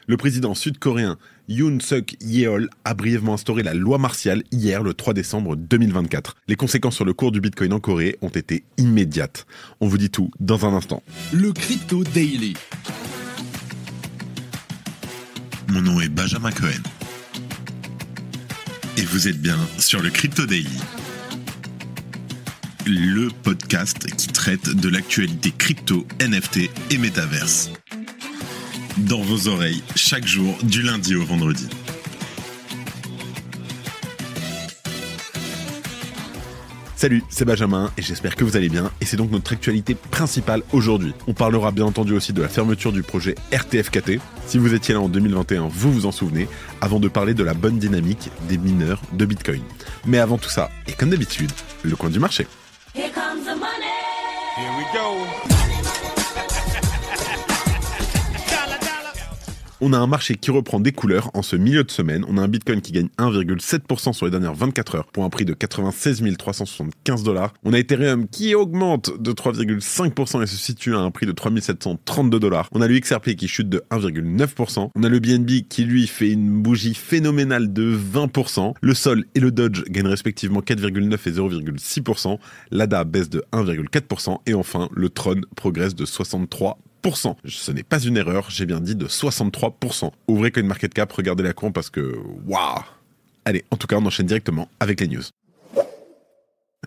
Le président sud-coréen Yoon Suk-yeol a brièvement instauré la loi martiale hier, le 3 décembre 2024. Les conséquences sur le cours du Bitcoin en Corée ont été immédiates. On vous dit tout dans un instant. Le Crypto Daily. Mon nom est Benjamin Cohen. Et vous êtes bien sur le Crypto Daily. Le podcast qui traite de l'actualité crypto, NFT et métaverse. Dans vos oreilles, chaque jour, du lundi au vendredi. Salut, c'est Benjamin et j'espère que vous allez bien. Et c'est donc notre actualité principale aujourd'hui. On parlera bien entendu aussi de la fermeture du projet RTFKT. Si vous étiez là en 2021, vous vous en souvenez, avant de parler de la bonne dynamique des mineurs de Bitcoin. Mais avant tout ça, et comme d'habitude, le coin du marché. Here comes the money. Here we go. On a un marché qui reprend des couleurs en ce milieu de semaine. On a un Bitcoin qui gagne 1,7% sur les dernières 24 heures pour un prix de 96 375 $. On a Ethereum qui augmente de 3,5% et se situe à un prix de 3 732 $. On a le XRP qui chute de 1,9%. On a le BNB qui lui fait une bougie phénoménale de 20%. Le Sol et le Doge gagnent respectivement 4,9 et 0,6%. L'ADA baisse de 1,4%. Et enfin, le Tron progresse de 63%. Ce n'est pas une erreur, j'ai bien dit de 63%. Ouvrez CoinMarketCap, regardez la courbe parce que waouh. Allez, en tout cas, on enchaîne directement avec les news.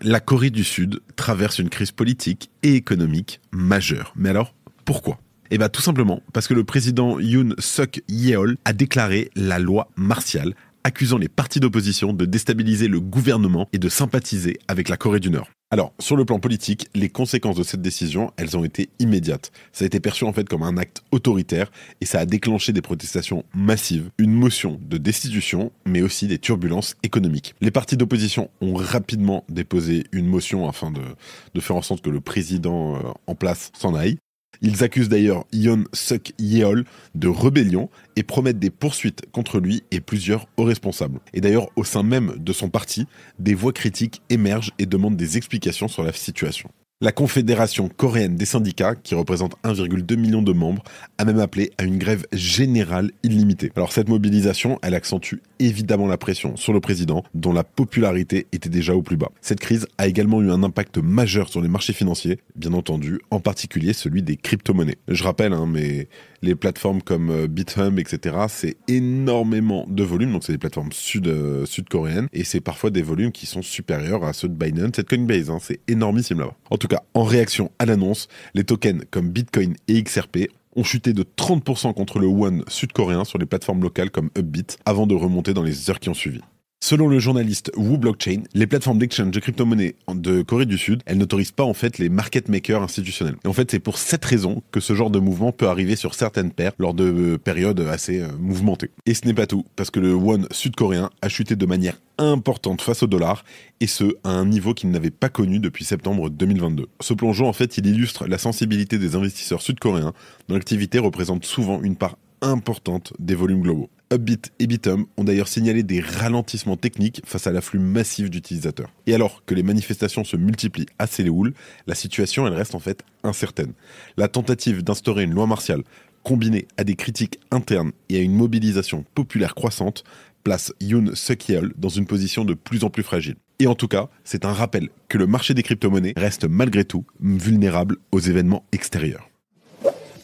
La Corée du Sud traverse une crise politique et économique majeure. Mais alors, pourquoi ? Eh bien, tout simplement parce que le président Yoon Suk-yeol a déclaré la loi martiale, accusant les partis d'opposition de déstabiliser le gouvernement et de sympathiser avec la Corée du Nord. Alors, sur le plan politique, les conséquences de cette décision, elles ont été immédiates. Ça a été perçu en fait comme un acte autoritaire et ça a déclenché des protestations massives, une motion de destitution, mais aussi des turbulences économiques. Les partis d'opposition ont rapidement déposé une motion afin de faire en sorte que le président en place s'en aille. Ils accusent d'ailleurs Yoon Suk-yeol de rébellion et promettent des poursuites contre lui et plusieurs hauts responsables. Et d'ailleurs, au sein même de son parti, des voix critiques émergent et demandent des explications sur la situation. La Confédération coréenne des syndicats, qui représente 1,2 million de membres, a même appelé à une grève générale illimitée. Alors cette mobilisation, elle accentue évidemment la pression sur le président, dont la popularité était déjà au plus bas. Cette crise a également eu un impact majeur sur les marchés financiers, bien entendu, en particulier celui des crypto-monnaies. Je rappelle, mais les plateformes comme Bithumb, etc., c'est énormément de volume, donc c'est des plateformes sud-coréennes, et c'est parfois des volumes qui sont supérieurs à ceux de Binance et de Coinbase, c'est énormissime là-bas. En tout cas, en réaction à l'annonce, les tokens comme Bitcoin et XRP ont chuté de 30% contre le won sud-coréen sur les plateformes locales comme Upbit, avant de remonter dans les heures qui ont suivi. Selon le journaliste Wu Blockchain, les plateformes d'exchange de crypto-monnaies de Corée du Sud, elles n'autorisent pas en fait les market makers institutionnels. Et en fait, c'est pour cette raison que ce genre de mouvement peut arriver sur certaines paires lors de périodes assez mouvementées. Et ce n'est pas tout, parce que le won sud-coréen a chuté de manière importante face au dollar, et ce, à un niveau qu'il n'avait pas connu depuis septembre 2022. Ce plongeon, en fait, il illustre la sensibilité des investisseurs sud-coréens, dont l'activité représente souvent une part importante des volumes globaux. Upbit et Bithumb ont d'ailleurs signalé des ralentissements techniques face à l'afflux massif d'utilisateurs. Et alors que les manifestations se multiplient à Séoul, la situation elle reste en fait incertaine. La tentative d'instaurer une loi martiale, combinée à des critiques internes et à une mobilisation populaire croissante, place Yoon Suk-yeol dans une position de plus en plus fragile. Et en tout cas, c'est un rappel que le marché des crypto-monnaies reste malgré tout vulnérable aux événements extérieurs.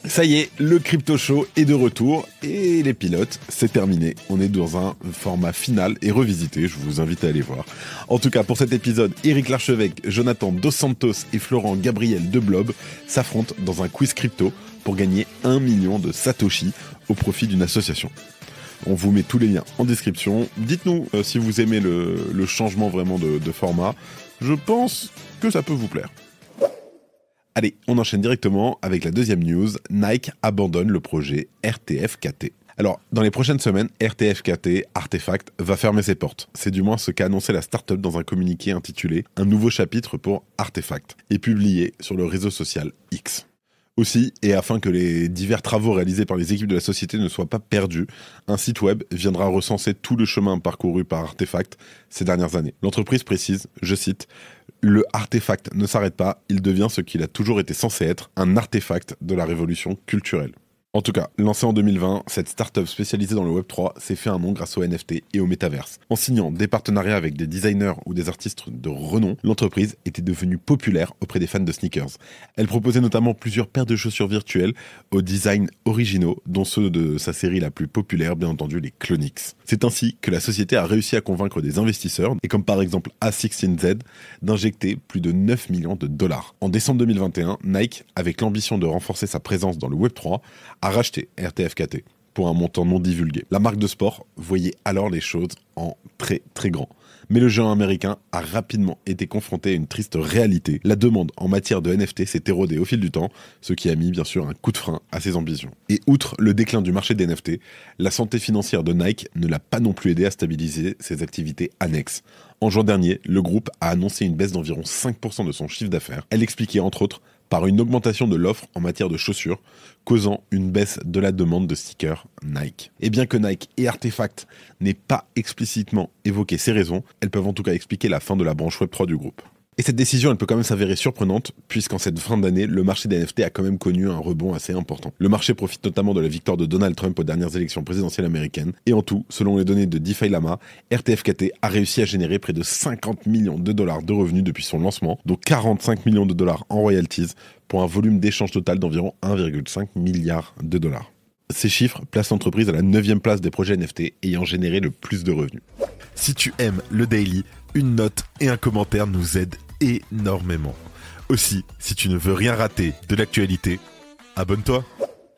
Ça y est, le Crypto Show est de retour et les pilotes, c'est terminé. On est dans un format final et revisité, je vous invite à aller voir. En tout cas, pour cet épisode, Éric Larchevêque, Jonathan Dos Santos et Florent Gabriel de Blob s'affrontent dans un quiz crypto pour gagner 1 million de Satoshi au profit d'une association. On vous met tous les liens en description. Dites-nous si vous aimez le changement vraiment de format. Je pense que ça peut vous plaire. Allez, on enchaîne directement avec la deuxième news. Nike abandonne le projet RTFKT. Alors, dans les prochaines semaines, RTFKT, Artefact, va fermer ses portes. C'est du moins ce qu'a annoncé la startup dans un communiqué intitulé « Un nouveau chapitre pour Artefact » et publié sur le réseau social X. Aussi, et afin que les divers travaux réalisés par les équipes de la société ne soient pas perdus, un site web viendra recenser tout le chemin parcouru par Artefact ces dernières années. L'entreprise précise, je cite, « Le Artefact ne s'arrête pas, il devient ce qu'il a toujours été censé être, un artefact de la révolution culturelle ». En tout cas, lancée en 2020, cette startup spécialisée dans le Web3 s'est fait un nom grâce aux NFT et au métaverse. En signant des partenariats avec des designers ou des artistes de renom, l'entreprise était devenue populaire auprès des fans de sneakers. Elle proposait notamment plusieurs paires de chaussures virtuelles aux designs originaux, dont ceux de sa série la plus populaire, bien entendu les Clonix. C'est ainsi que la société a réussi à convaincre des investisseurs, et comme par exemple A16Z, d'injecter plus de 9 millions de dollars. En décembre 2021, Nike, avec l'ambition de renforcer sa présence dans le Web3, a racheté RTFKT pour un montant non divulgué. La marque de sport voyait alors les choses en très très grand. Mais le géant américain a rapidement été confronté à une triste réalité. La demande en matière de NFT s'est érodée au fil du temps, ce qui a mis bien sûr un coup de frein à ses ambitions. Et outre le déclin du marché des NFT, la santé financière de Nike ne l'a pas non plus aidé à stabiliser ses activités annexes. En juin dernier, le groupe a annoncé une baisse d'environ 5% de son chiffre d'affaires. Elle expliquait entre autres par une augmentation de l'offre en matière de chaussures, causant une baisse de la demande de stickers Nike. Et bien que Nike et Artefact n'aient pas explicitement évoqué ces raisons, elles peuvent en tout cas expliquer la fin de la branche Web3 du groupe. Et cette décision, elle peut quand même s'avérer surprenante, puisqu'en cette fin d'année, le marché des NFT a quand même connu un rebond assez important. Le marché profite notamment de la victoire de Donald Trump aux dernières élections présidentielles américaines, et en tout, selon les données de DeFi Lama, RTFKT a réussi à générer près de 50 millions de dollars de revenus depuis son lancement, dont 45 millions de dollars en royalties, pour un volume d'échange total d'environ 1,5 milliard de dollars. Ces chiffres placent l'entreprise à la 9e place des projets NFT ayant généré le plus de revenus. Si tu aimes le Daily, une note et un commentaire nous aident énormément. Aussi, si tu ne veux rien rater de l'actualité, abonne-toi.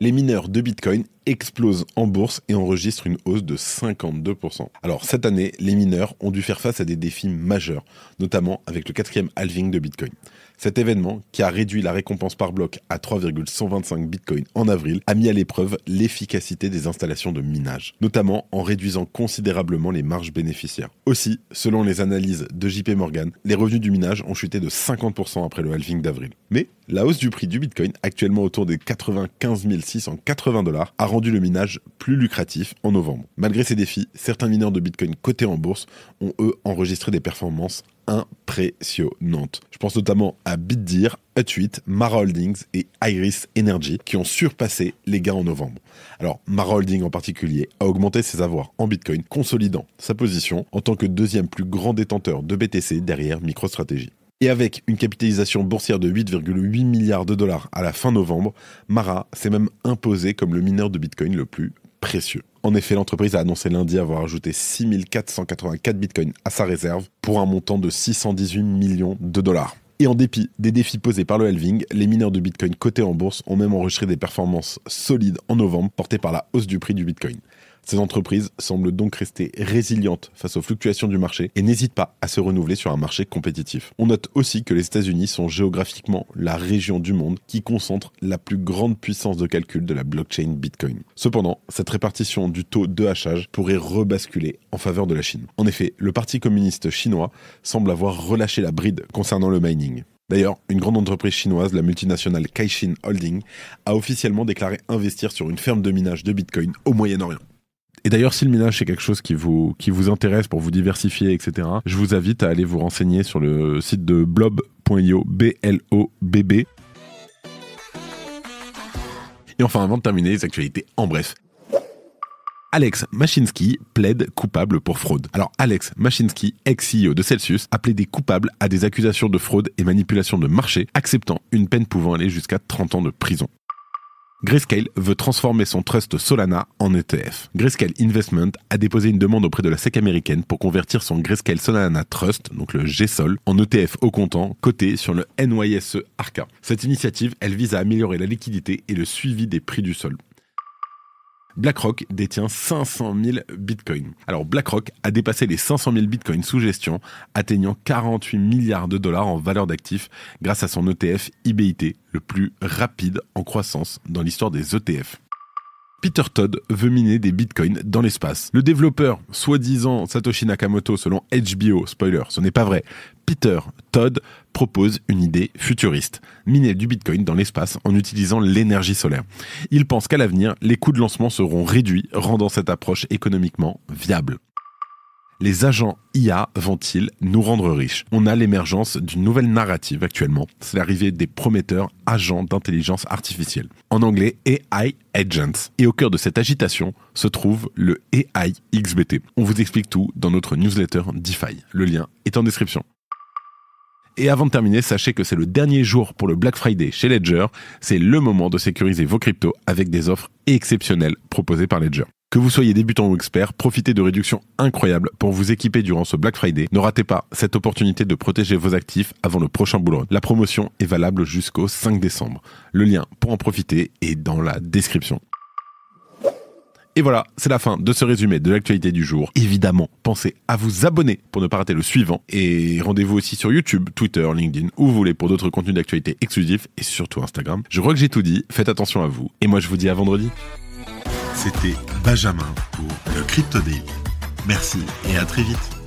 Les mineurs de Bitcoin explosent en bourse et enregistrent une hausse de 52%. Alors cette année, les mineurs ont dû faire face à des défis majeurs, notamment avec le 4e halving de Bitcoin. Cet événement, qui a réduit la récompense par bloc à 3,125 Bitcoin en avril, a mis à l'épreuve l'efficacité des installations de minage, notamment en réduisant considérablement les marges bénéficiaires. Aussi, selon les analyses de JP Morgan, les revenus du minage ont chuté de 50% après le halving d'avril. Mais la hausse du prix du Bitcoin, actuellement autour des 95 680 $, a rendu le minage plus lucratif en novembre. Malgré ces défis, certains mineurs de Bitcoin cotés en bourse ont eux enregistré des performances impressionnantes. Je pense notamment à BitDeer, Hut8, Mara Holdings et Iris Energy qui ont surpassé les gains en novembre. Alors, Mara Holdings en particulier a augmenté ses avoirs en Bitcoin, consolidant sa position en tant que deuxième plus grand détenteur de BTC derrière MicroStrategy. Et avec une capitalisation boursière de 8,8 milliards de dollars à la fin novembre, Mara s'est même imposé comme le mineur de Bitcoin le plus précieux. En effet, l'entreprise a annoncé lundi avoir ajouté 6 484 bitcoins à sa réserve pour un montant de 618 millions de dollars. Et en dépit des défis posés par le halving, les mineurs de Bitcoin cotés en bourse ont même enregistré des performances solides en novembre portées par la hausse du prix du Bitcoin. Ces entreprises semblent donc rester résilientes face aux fluctuations du marché et n'hésitent pas à se renouveler sur un marché compétitif. On note aussi que les États-Unis sont géographiquement la région du monde qui concentre la plus grande puissance de calcul de la blockchain Bitcoin. Cependant, cette répartition du taux de hachage pourrait rebasculer en faveur de la Chine. En effet, le Parti communiste chinois semble avoir relâché la bride concernant le mining. D'ailleurs, une grande entreprise chinoise, la multinationale Caixin Holding, a officiellement déclaré investir sur une ferme de minage de Bitcoin au Moyen-Orient. Et d'ailleurs, si le minage c'est quelque chose qui vous intéresse pour vous diversifier, etc., je vous invite à aller vous renseigner sur le site de blob.io, B-L-O-B-B. Et enfin, avant de terminer, les actualités en bref. Alex Mashinsky plaide coupable pour fraude. Alors Alex Mashinsky, ex-CEO de Celsius, a plaidé coupable à des accusations de fraude et manipulation de marché, acceptant une peine pouvant aller jusqu'à 30 ans de prison. Grayscale veut transformer son trust Solana en ETF. Grayscale Investment a déposé une demande auprès de la SEC américaine pour convertir son Grayscale Solana Trust, donc le GSOL, en ETF au comptant coté sur le NYSE Arca. Cette initiative, elle vise à améliorer la liquidité et le suivi des prix du sol. BlackRock détient 500 000 bitcoins. Alors BlackRock a dépassé les 500 000 bitcoins sous gestion, atteignant 48 milliards de dollars en valeur d'actifs grâce à son ETF IBIT, le plus rapide en croissance dans l'histoire des ETF. Peter Todd veut miner des bitcoins dans l'espace. Le développeur, soi-disant Satoshi Nakamoto selon HBO, spoiler, ce n'est pas vrai, Peter Todd propose une idée futuriste, miner du bitcoin dans l'espace en utilisant l'énergie solaire. Il pense qu'à l'avenir, les coûts de lancement seront réduits, rendant cette approche économiquement viable. Les agents IA vont-ils nous rendre riches? On a l'émergence d'une nouvelle narrative actuellement. C'est l'arrivée des prometteurs agents d'intelligence artificielle. En anglais, AI Agents. Et au cœur de cette agitation se trouve le AI XBT. On vous explique tout dans notre newsletter DeFi. Le lien est en description. Et avant de terminer, sachez que c'est le dernier jour pour le Black Friday chez Ledger. C'est le moment de sécuriser vos cryptos avec des offres exceptionnelles proposées par Ledger. Que vous soyez débutant ou expert, profitez de réductions incroyables pour vous équiper durant ce Black Friday. Ne ratez pas cette opportunité de protéger vos actifs avant le prochain bull run. La promotion est valable jusqu'au 5 décembre. Le lien pour en profiter est dans la description. Et voilà, c'est la fin de ce résumé de l'actualité du jour. Évidemment, pensez à vous abonner pour ne pas rater le suivant. Et rendez-vous aussi sur YouTube, Twitter, LinkedIn, où vous voulez pour d'autres contenus d'actualité exclusifs et surtout Instagram. Je crois que j'ai tout dit, faites attention à vous. Et moi je vous dis à vendredi. C'était Benjamin pour le Crypto Daily. Merci et à très vite.